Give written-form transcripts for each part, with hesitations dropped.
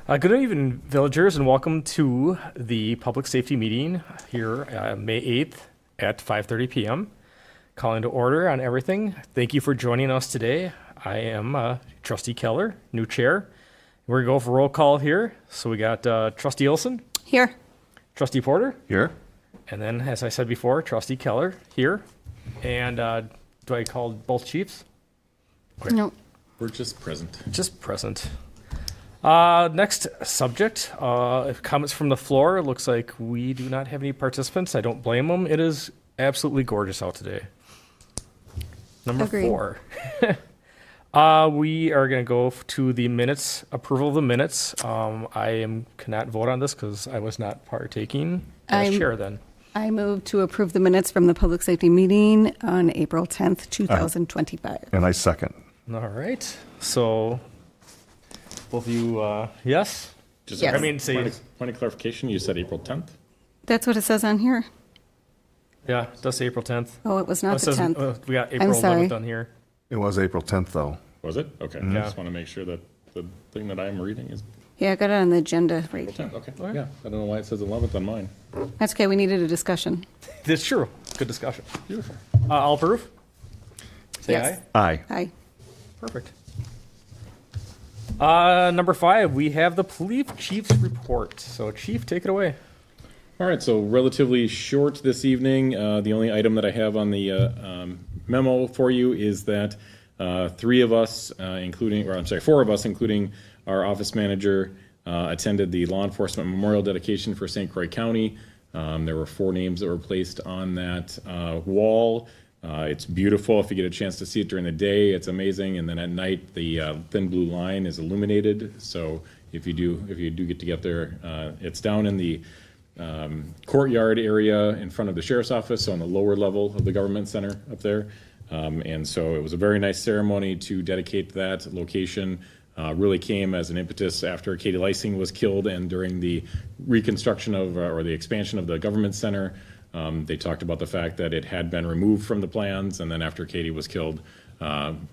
Good evening, villagers, and welcome to the public safety meeting here May 8th at 5:30 p.m. Calling to order on everything. Thank you for joining us today. I am Trustee Keller, new chair. We're going to go for roll call here. So we got Trustee Olson, Here. Trustee Porter, Here? and then, as I said before, Trustee Keller here. And do I call both chiefs? No. We're just present. Just present. Next subject, comments from the floor. It looks like we do not have any participants. I don't blame them. It is absolutely gorgeous out today. Number Agreed. 4. We are going to go to the minutes, approval of the minutes. Cannot vote on this because I was not partaking as chair then. I move to approve the minutes from the public safety meeting on April 10th, 2025. And I second. All right. So, both of you, yes? Just Yes. I mean, say, point of clarification, you said April 10th? That's what it says on here. yeah, it does say April 10th. Oh, it was Oh, not it the says, 10th. we got April sorry. 11th on here. It was April 10th, though. Was it? Okay. Yeah. I just want to make sure that the thing that I'm reading is Yeah, I got it on the agenda right April here. 10th. Okay. All right. Yeah. I don't know why it says 11th on mine. That's okay. We needed a discussion. That's true. Good discussion. Beautiful. I'll approve. Say Yes. Aye. Aye. Perfect. Number 5, we have the police chief's report. So, Chief, take it away. All right. So relatively short this evening. The only item that I have on the memo for you is that 4 of us, including our office manager, attended the law enforcement memorial dedication for St. Croix County. There were 4 names that were placed on that wall. It's beautiful. If you get a chance to see it during the day, it's amazing. And then at night, the thin blue line is illuminated. So if you do get to get there, it's down in the courtyard area in front of the sheriff's office, so on the lower level of the government center up there. And so it was a very nice ceremony to dedicate that location. Really came as an impetus after Katie Lysing was killed and during the reconstruction of or the expansion of the government center. They talked about the fact that it had been removed from the plans, and then after Katie was killed,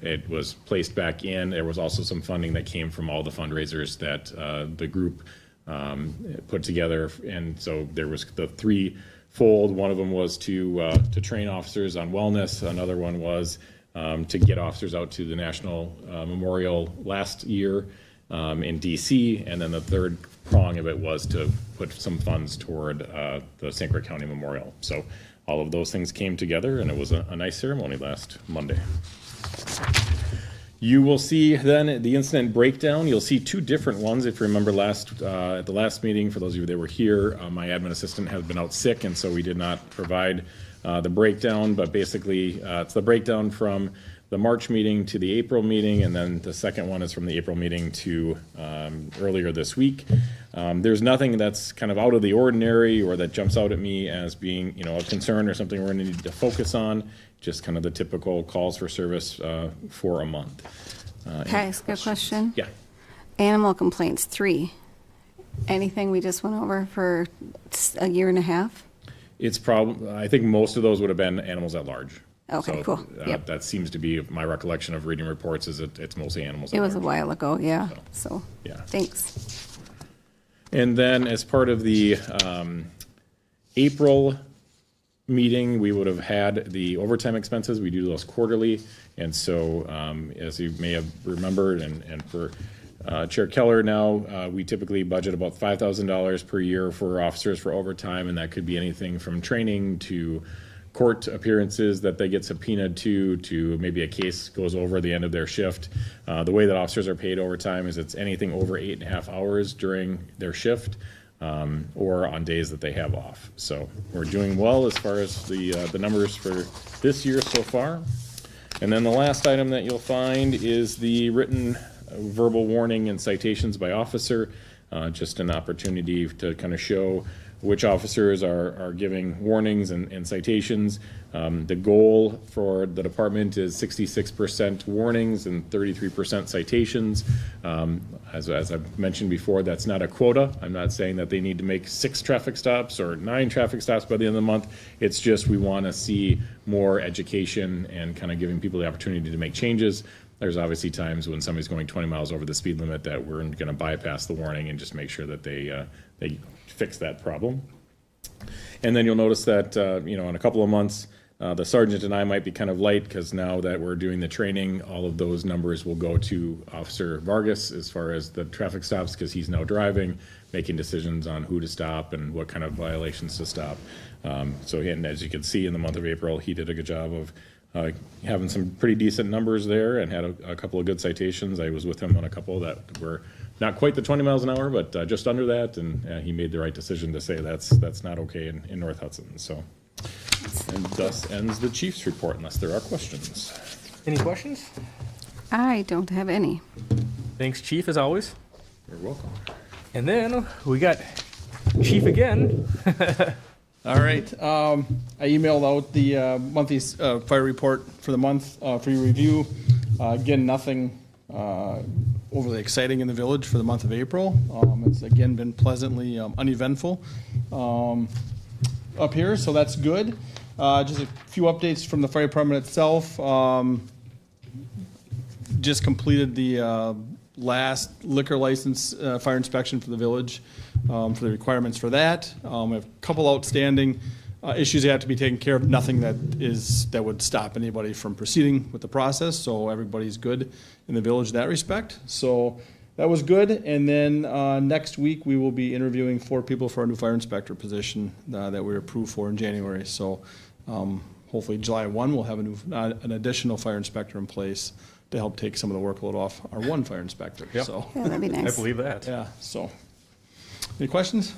it was placed back in. There was also some funding that came from all the fundraisers that the group put together, and so there was the 3-fold. One of them was to train officers on wellness. Another one was to get officers out to the National Memorial last year in D.C., and then the third prong of it was to put some funds toward the St. Croix County Memorial. So all of those things came together, and it was a nice ceremony last Monday. You will see then the incident breakdown. You'll see 2 different ones. If you remember at the last meeting, for those of you that were here, my admin assistant has been out sick, and so we did not provide the breakdown. But basically, it's the breakdown from the March meeting to the April meeting, and then the second one is from the April meeting to earlier this week. There's nothing that's kind of out of the ordinary or that jumps out at me as being, a concern or something we're going to need to focus on. Just kind of the typical calls for service for a month. Can I ask a question? Yeah. Animal complaints, 3. Anything we just went over for a year and a half? It's I think most of those would have been animals at large. Okay, So, cool. Yep. That seems to be my recollection of reading reports is it's mostly animals It at was a large. while ago, yeah. So, Yeah. thanks. And then as part of the April meeting, we would have had the overtime expenses. We do those quarterly. And so as you may have remembered, and for Chair Keller now, we typically budget about $5,000 per year for officers for overtime, and that could be anything from training to court appearances that they get subpoenaed to maybe a case goes over the end of their shift. The way that officers are paid overtime is it's anything over 8.5 hours during their shift. Or on days that they have off. So we're doing well as far as the numbers for this year so far. And then the last item that you'll find is the written verbal warning and citations by officer. Just an opportunity to kind of show which officers are giving warnings and citations. The goal for the department is 66% warnings and 33% citations. As I've mentioned before, that's not a quota. I'm not saying that they need to make 6 traffic stops or 9 traffic stops by the end of the month. It's just we want to see more education and kind of giving people the opportunity to make changes. there's obviously times when somebody's going 20 miles over the speed limit that we're going to bypass the warning and just make sure that they fix that problem. And then you'll notice that, in a couple of months, the sergeant and I might be kind of light because now that we're doing the training, all of those numbers will go to Officer Vargas as far as the traffic stops, because he's now driving, making decisions on who to stop and what kind of violations to stop. And as you can see, in the month of April, he did a good job of having some pretty decent numbers there and had a couple of good citations. I was with him on a couple that were not quite the 20 miles an hour, but just under that, and he made the right decision to say that's not okay in North Hudson. So. And thus ends the chief's report, unless there are questions. Any questions? I don't have any. Thanks, Chief, as always. You're welcome. And then we got Chief again. All right. I emailed out the monthly fire report for the month for your review. Again, nothing overly exciting in the village for the month of April. It's again been pleasantly uneventful up here, so that's good. Just a few updates from the fire department itself. Just completed the last liquor license fire inspection for the village for the requirements for that. We have a couple outstanding issues that have to be taken care of. Nothing that would stop anybody from proceeding with the process. So everybody's good in the village in that respect. So that was good. And then next week we will be interviewing 4 people for our new fire inspector position that we were approved for in January. So hopefully July 1 we'll have an additional fire inspector in place to help take some of the workload off our one fire inspector. Yep. So Yeah, that'd be nice. I believe that. yeah. So any questions?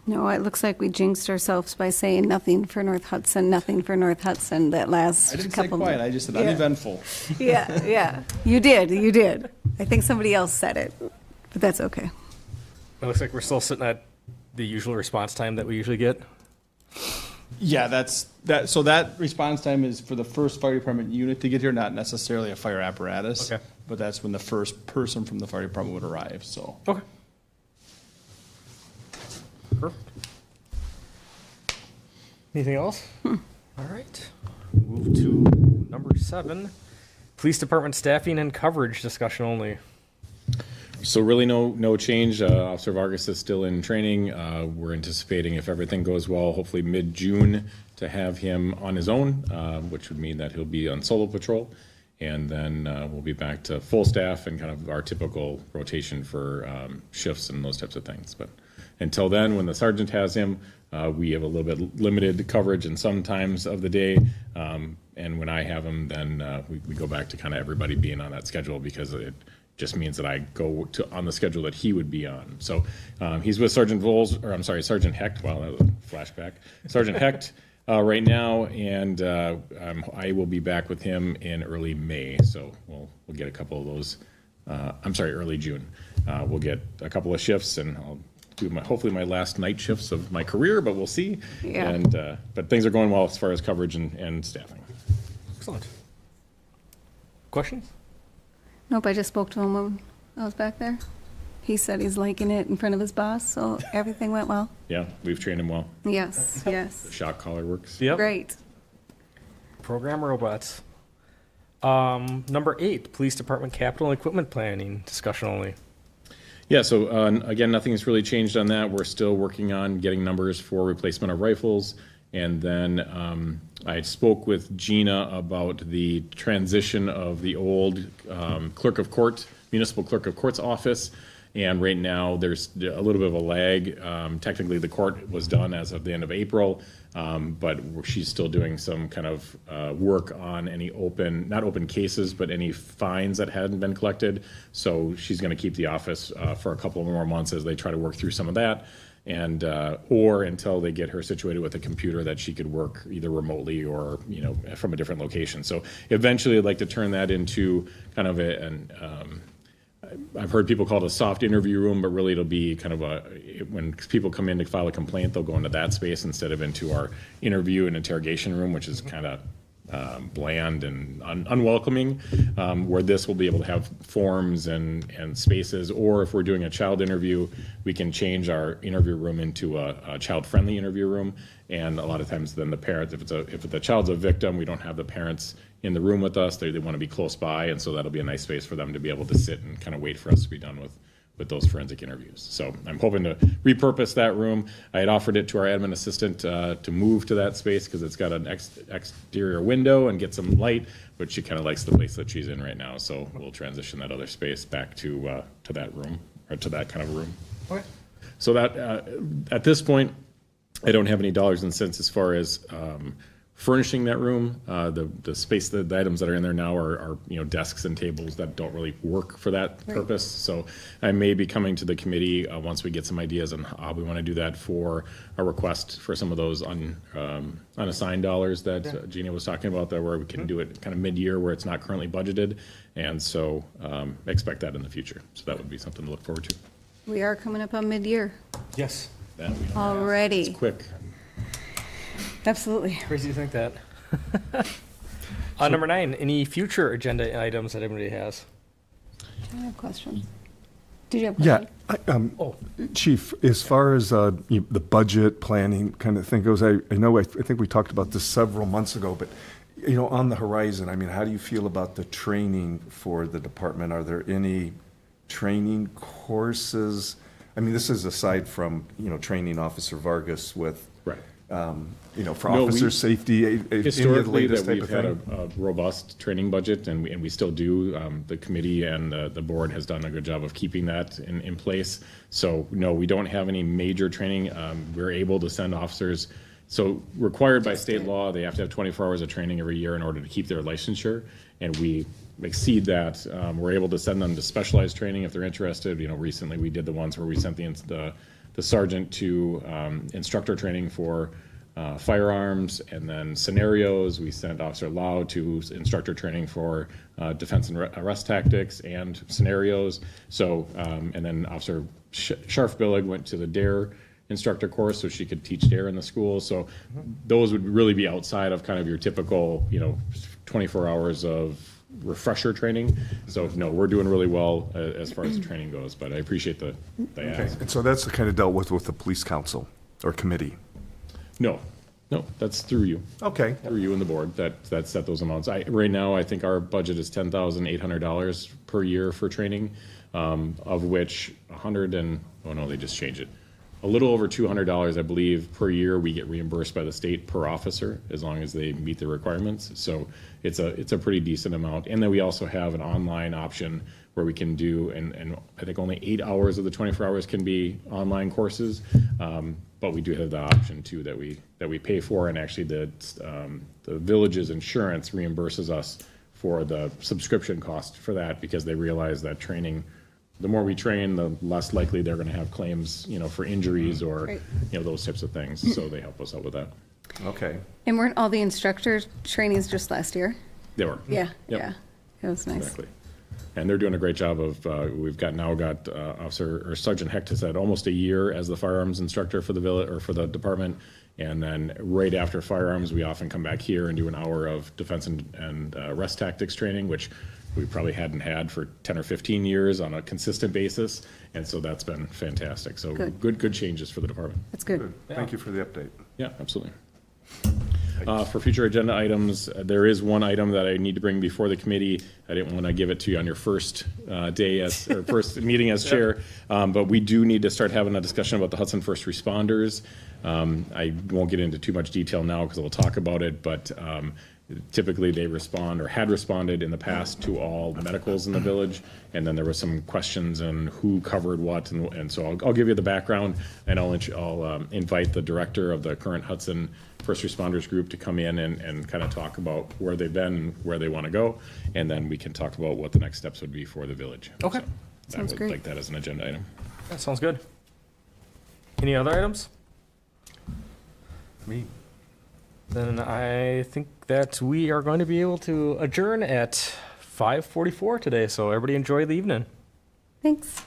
No, it looks like we jinxed ourselves by saying nothing for North Hudson that last I didn't say couple. quiet. I just said Yeah. uneventful. Yeah. You did. I think somebody else said it, but that's okay. It looks like we're still sitting at the usual response time that we usually get. Yeah, that's that. So that response time is for the first fire department unit to get here, not necessarily a fire apparatus. Okay. But that's when the first person from the fire department would arrive. So Okay. Perfect. Anything else? All right. Move to number 7. Police department staffing and coverage discussion only. So really no change. Officer Vargas is still in training. We're anticipating, if everything goes well, hopefully mid-June to have him on his own, which would mean that he'll be on solo patrol. And then we'll be back to full staff and kind of our typical rotation for shifts and those types of things. But until then, when the sergeant has him, we have a little bit limited coverage in some times of the day. And when I have him, then we go back to kind of everybody being on that schedule, because it just means that I go to on the schedule that he would be on. So he's with Sergeant Hecht. Wow, that was a flashback. Sergeant Hecht right now, and I will be back with him in early May. So we'll get a couple of those. Early June. We'll get a couple of shifts, and I'll do hopefully my last night shifts of my career, but we'll see. Yeah. And but things are going well as far as coverage and staffing. Excellent. Questions? Nope, I just spoke to him when I was back there. He said he's liking it in front of his boss, so everything went well. Yeah, we've trained him well. Yes. The shock collar works. Yep. Great. Program robots. Number 8, police department capital and equipment planning discussion only. Yeah, so again, nothing's really changed on that. We're still working on getting numbers for replacement of rifles. And then I spoke with Gina about the transition of the old municipal clerk of court's office. And right now, there's a little bit of a lag. Technically, the court was done as of the end of April, but she's still doing some kind of work on any not open cases, but any fines that hadn't been collected. So she's going to keep the office for a couple more months as they try to work through some of that. And or until they get her situated with a computer that she could work either remotely or from a different location. So eventually, I'd like to turn that into kind of I've heard people call it a soft interview room, but really it'll be kind of when people come in to file a complaint, they'll go into that space instead of into our interview and interrogation room, which is kind of bland and unwelcoming, where this will be able to have forms and spaces, or if we're doing a child interview, we can change our interview room into a child-friendly interview room. And a lot of times then the parents, if the child's a victim, we don't have the parents in the room with us, they want to be close by, and so that'll be a nice space for them to be able to sit and kind of wait for us to be done with those forensic interviews. So I'm hoping to repurpose that room. I had offered it to our admin assistant to move to that space because it's got an exterior window and get some light, but she kind of likes the place that she's in right now. So we'll transition that other space back to that room, or to that kind of room. Okay. So that at this point, I don't have any dollars and cents as far as furnishing that room. The space, the items that are in there now are desks and tables that don't really work for that purpose. So I may be coming to the committee once we get some ideas on how we want to do that for a request for some of those unassigned dollars that Gina was talking about, that where we can do it kind of mid-year where it's not currently budgeted. And so expect that in the future. So that would be something to look forward to. We are coming up on mid-year Yes. That we know. already. It's quick. Absolutely. Crazy to think that. Number 9, any future agenda items that anybody has? I have questions. Did you have Yeah, questions? Chief, as far as the budget planning kind of thing goes, I think we talked about this several months ago, but on the horizon, I mean, how do you feel about the training for the department? Are there any training courses? I mean, this is aside from training Officer Vargas with Right. for No, officer safety, any of the Historically, latest that type we've of had thing. a robust training budget, and we still do. The committee and the board has done a good job of keeping that in place. So, no, we don't have any major training. We're able to send officers, so required by state law, they have to have 24 hours of training every year in order to keep their licensure, and we exceed that. We're able to send them to specialized training if they're interested. Recently we did the ones where we sent the sergeant to instructor training for firearms, and then scenarios. We sent Officer Lau to instructor training for defense and arrest tactics and scenarios. So, and then Officer Scharfbillig went to the DARE instructor course so she could teach DARE in the school. So those would really be outside of kind of your typical, 24 hours of refresher training. So no, we're doing really well as far as the training goes, but I appreciate the ask. And so that's the kind of dealt with the police council or committee. No, that's through you. Okay. Through you and the board that set those amounts. Right now, I think our budget is $10,800 per year for training, of which they just changed it. A little over $200, I believe, per year we get reimbursed by the state per officer as long as they meet the requirements. So it's a pretty decent amount. And then we also have an online option where we can do, and I think only 8 hours of the 24 hours can be online courses. But we do have the option too that we pay for, and actually the village's insurance reimburses us for the subscription cost for that, because they realize that training, the more we train, the less likely they're going to have claims, for injuries or Right. Those types of things. So they help us out with that. Okay. And weren't all the instructor trainings just last year? They were. Yeah, Yep. yeah. It was nice. Exactly. And they're doing a great job of, we've got Officer or Sergeant Hecht has had almost a year as the firearms instructor for the village or for the department. And then right after firearms, we often come back here and do an hour of defense and arrest tactics training, which we probably hadn't had for 10 or 15 years on a consistent basis. And so that's been fantastic. So good changes for the department. That's good. Thank you for the update. Yeah, absolutely. For future agenda items, there is one item that I need to bring before the committee. I didn't want to give it to you on your first first meeting as chair, but we do need to start having a discussion about the Hudson first responders. I won't get into too much detail now because we'll talk about it, but typically they respond or had responded in the past to all medicals in the village, and then there were some questions on who covered what, and so I'll give you the background, and I'll invite the director of the current Hudson First Responders Group to come in and kind of talk about where they've been and where they want to go, and then we can talk about what the next steps would be for the village. Okay. So Sounds I would great. like that as an agenda item. That sounds good. Any other items? Me. Then I think that we are going to be able to adjourn at 5:44 today. So everybody enjoy the evening. Thanks.